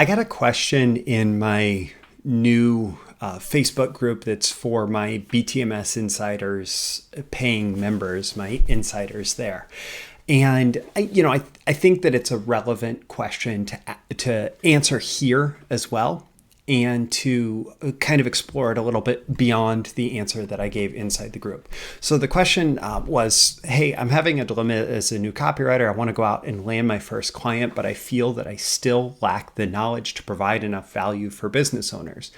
I got a question in my new Facebook group that's for my BTMS insiders, paying members, my insiders there. And I think that it's a relevant question to answer here as well, and to kind of explore it a little bit beyond the answer that I gave inside the group. So the question was, hey, I'm having a dilemma as a new copywriter. I want to go out and land my first client, but I feel that I still lack the knowledge to provide enough value for business owners.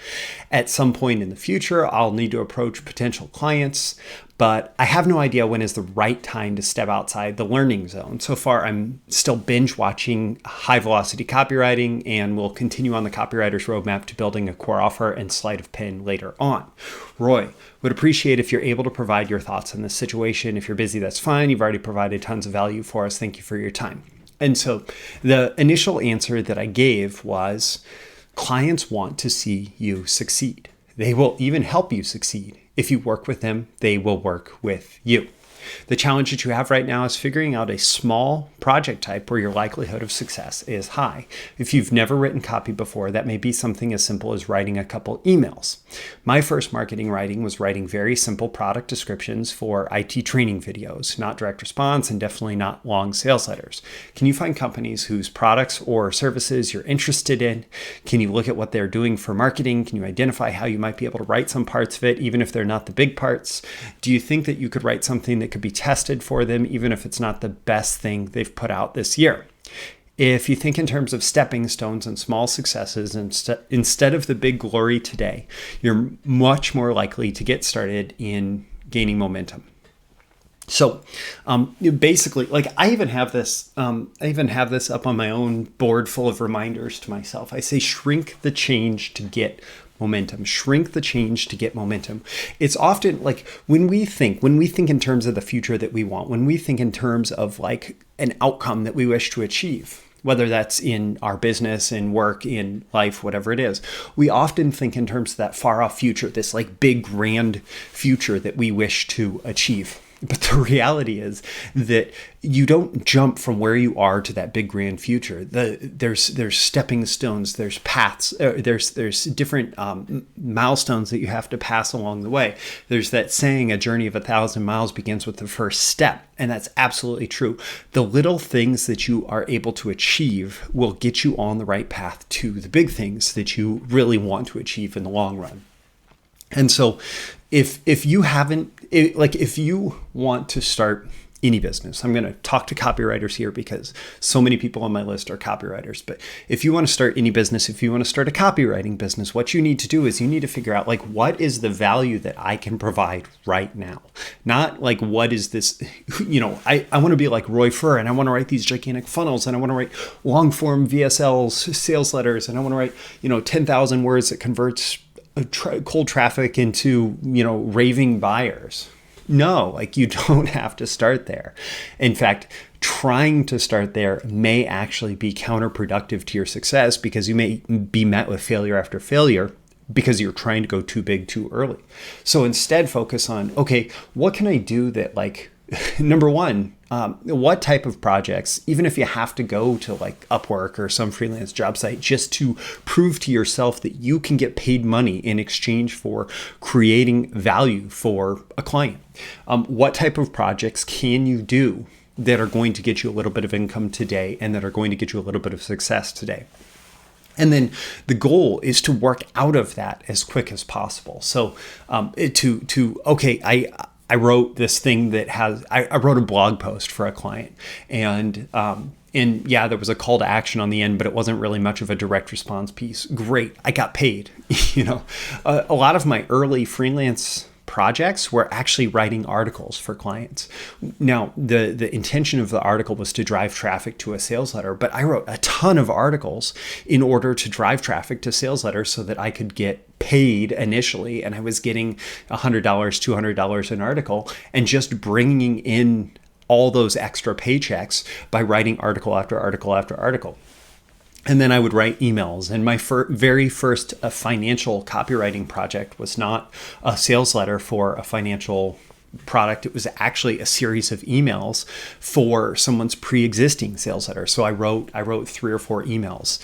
At some point in the future, I'll need to approach potential clients, but I have no idea when is the right time to step outside the learning zone. So far, I'm still binge watching High-Velocity Copywriting, and will continue on the copywriter's roadmap to building a core offer and sleight of pen later on. Roy, would appreciate if you're able to provide your thoughts on this situation. If you're busy, that's fine. You've already provided tons of value for us. Thank you for your time. And so the initial answer that I gave was, clients want to see you succeed. They will even help you succeed. If you work with them, they will work with you. The challenge that you have right now is figuring out a small project type where your likelihood of success is high. If you've never written copy before, that may be something as simple as writing a couple emails. My first marketing writing was writing very simple product descriptions for IT training videos, not direct response and definitely not long sales letters. Can you find companies whose products or services you're interested in? Can you look at what they're doing for marketing? Can you identify how you might be able to write some parts of it, even if they're not the big parts? Do you think that you could write something that could be tested for them, even if it's not the best thing they've put out this year? If you think in terms of stepping stones and small successes instead of the big glory today, you're much more likely to get started in gaining momentum. So basically, like I even have this up on my own board full of reminders to myself. I say, shrink the change to get momentum. Shrink the change to get momentum. It's often like when we think in terms of the future that we want, when we think in terms of like an outcome that we wish to achieve, whether that's in our business, in work, in life, whatever it is, we often think in terms of that far off future, this like big grand future that we wish to achieve. But the reality is that you don't jump from where you are to that big grand future. There's stepping stones, there's paths, there's different milestones that you have to pass along the way. There's that saying, a journey of 1,000 miles begins with the first step. And that's absolutely true. The little things that you are able to achieve will get you on the right path to the big things that you really want to achieve in the long run. And so if you want to start any business, I'm going to talk to copywriters here because so many people on my list are copywriters. But if you want to start any business, if you want to start a copywriting business, what you need to do is you need to figure out like, what is the value that I can provide right now? Not like, what is this, I want to be like Roy Furr, and I want to write these gigantic funnels, and I want to write long form VSLs, sales letters, and I want to write, 10,000 words that converts cold traffic into, raving buyers. No, like you don't have to start there. In fact, trying to start there may actually be counterproductive to your success, because you may be met with failure after failure because you're trying to go too big too early. So instead, focus on, okay, what can I do that like, number one, what type of projects, even if you have to go to like Upwork or some freelance job site just to prove to yourself that you can get paid money in exchange for creating value for a client. What type of projects can you do that are going to get you a little bit of income today and that are going to get you a little bit of success today? And then the goal is to work out of that as quick as possible. So I wrote this thing that I wrote a blog post for a client, and there was a call to action on the end, but it wasn't really much of a direct response piece. Great. I got paid. A lot of my early freelance projects were actually writing articles for clients. Now, the intention of the article was to drive traffic to a sales letter, but I wrote a ton of articles in order to drive traffic to sales letters so that I could get paid initially. And I was getting $100, $200 an article, and just bringing in all those extra paychecks by writing article after article after article. And then I would write emails. And my very first financial copywriting project was not a sales letter for a financial product. It was actually a series of emails for someone's pre-existing sales letter. So I wrote 3 or 4 emails.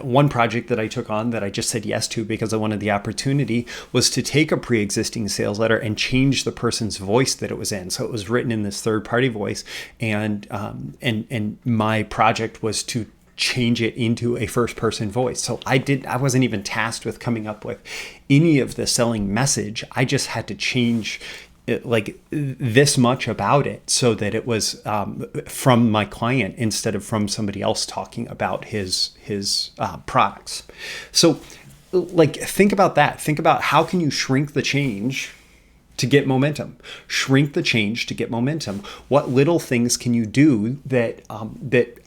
One project that I took on that I just said yes to because I wanted the opportunity was to take a pre-existing sales letter and change the person's voice that it was in. So it was written in this third-party voice, and my project was to change it into a first-person voice. So I wasn't even tasked with coming up with any of the selling message. I just had to change it, like this much about it, so that it was from my client instead of from somebody else talking about his products. So, like, think about that. Think about how can you shrink the change to get momentum. Shrink the change to get momentum. What little things can you do that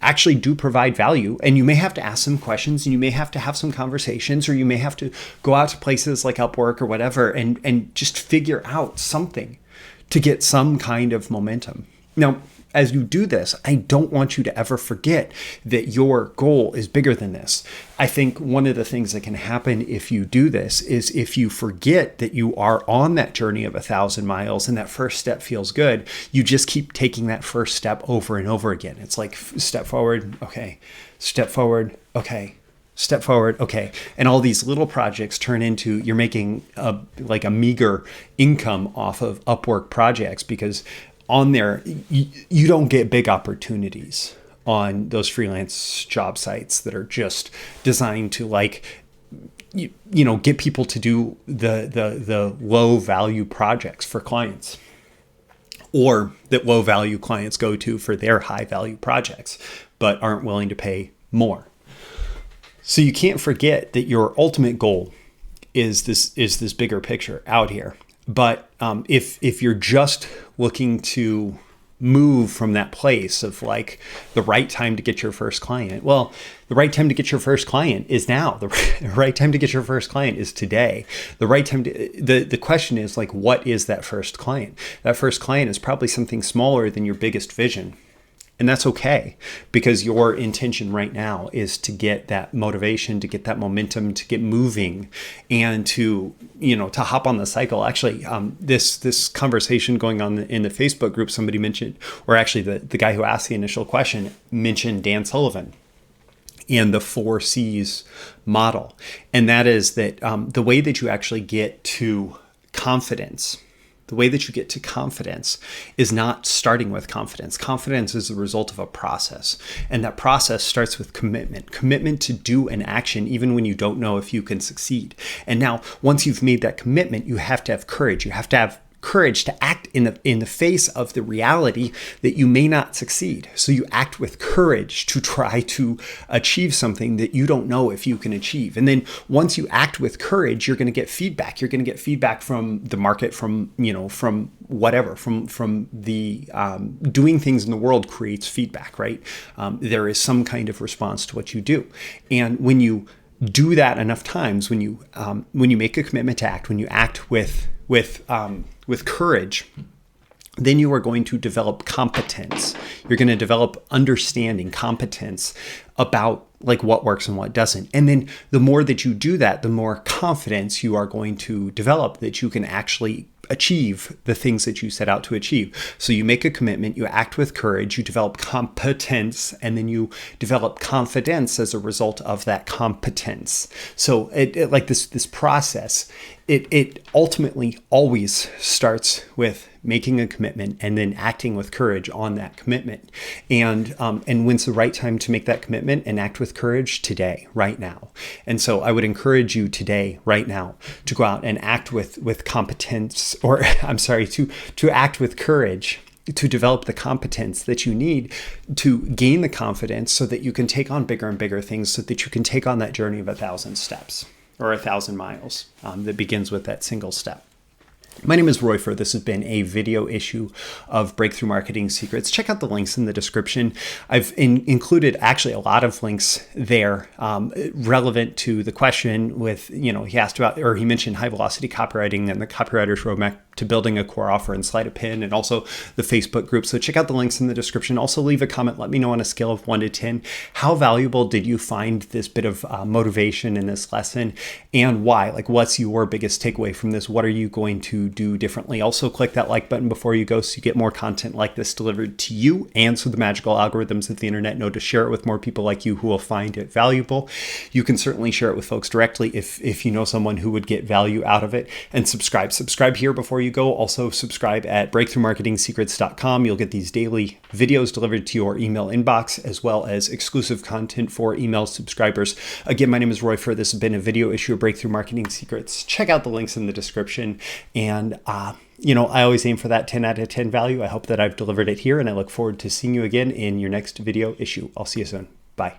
actually do provide value? And you may have to ask some questions, and you may have to have some conversations, or you may have to go out to places like Upwork or whatever and just figure out something to get some kind of momentum. Now, as you do this, I don't want you to ever forget that your goal is bigger than this. I think one of the things that can happen if you do this is if you forget that you are on that journey of 1,000 miles and that first step feels good, you just keep taking that first step over and over again. It's like step forward, okay, step forward, okay, step forward, okay. And all these little projects turn into you're making a meager income off of Upwork projects, because on there, you don't get big opportunities on those freelance job sites that are just designed to get people to do the low value projects for clients, or that low value clients go to for their high value projects, but aren't willing to pay more. So you can't forget that your ultimate goal is this bigger picture out here. But if you're just looking to move from that place of like the right time to get your first client, well, the right time to get your first client is now. The right time to get your first client is today. The right time the question is, like, what is that first client? That first client is probably something smaller than your biggest vision. And that's okay, because your intention right now is to get that motivation, to get that momentum, to get moving, and to hop on the cycle. Actually, this conversation going on in the Facebook group, somebody mentioned, or actually the guy who asked the initial question mentioned Dan Sullivan and the 4 C's model. And that is that the way that you actually get to confidence, the way that you get to confidence is not starting with confidence. Confidence is the result of a process. And that process starts with commitment to do an action, even when you don't know if you can succeed. And now, once you've made that commitment, you have to have courage. You have to have courage to act in the face of the reality that you may not succeed. So you act with courage to try to achieve something that you don't know if you can achieve. And then once you act with courage, you're going to get feedback. You're going to get feedback from the market, from whatever, from the doing things in the world creates feedback, right? There is some kind of response to what you do. And when you do that enough times, when you make a commitment to act, when you act with courage, then you are going to develop competence. You're going to develop understanding, competence about like what works and what doesn't. And then the more that you do that, the more confidence you are going to develop that you can actually achieve the things that you set out to achieve. So you make a commitment, you act with courage, you develop competence, and then you develop confidence as a result of that competence. So it like this process, it ultimately always starts with making a commitment and then acting with courage on that commitment. And when's the right time to make that commitment and act with courage? Today, right now. And so I would encourage you today, right now, to go out and act with competence, or I'm sorry, to act with courage, to develop the competence that you need to gain the confidence so that you can take on bigger and bigger things, so that you can take on that journey of 1,000 steps or 1,000 miles that begins with that single step. My name is Royfer. This has been a video issue of Breakthrough Marketing Secrets. Check out the links in the description. I've included actually a lot of links there relevant to the question with, he asked about, or he mentioned High-Velocity Copywriting and the Copywriter's to building a core offer and Sleight of Pin, and also the Facebook group. So check out the links in the description. Also leave a comment. Let me know on a scale of 1 to 10, how valuable did you find this bit of motivation in this lesson, and why? Like, what's your biggest takeaway from this? What are you going to do differently? Also click that like button before you go so you get more content like this delivered to you, and so the magical algorithms of the internet know to share it with more people like you who will find it valuable. You can certainly share it with folks directly if you know someone who would get value out of it. And subscribe here before you go. Also subscribe at breakthroughmarketingsecrets.com. You'll get these daily videos delivered to your email inbox, as well as exclusive content for email subscribers. Again, my name is Roy Furr. This has been a video issue of Breakthrough Marketing Secrets. Check out the links in the description. And I always aim for that 10 out of 10 value. I hope that I've delivered it here, and I look forward to seeing you again in your next video issue. I'll see you soon. Bye.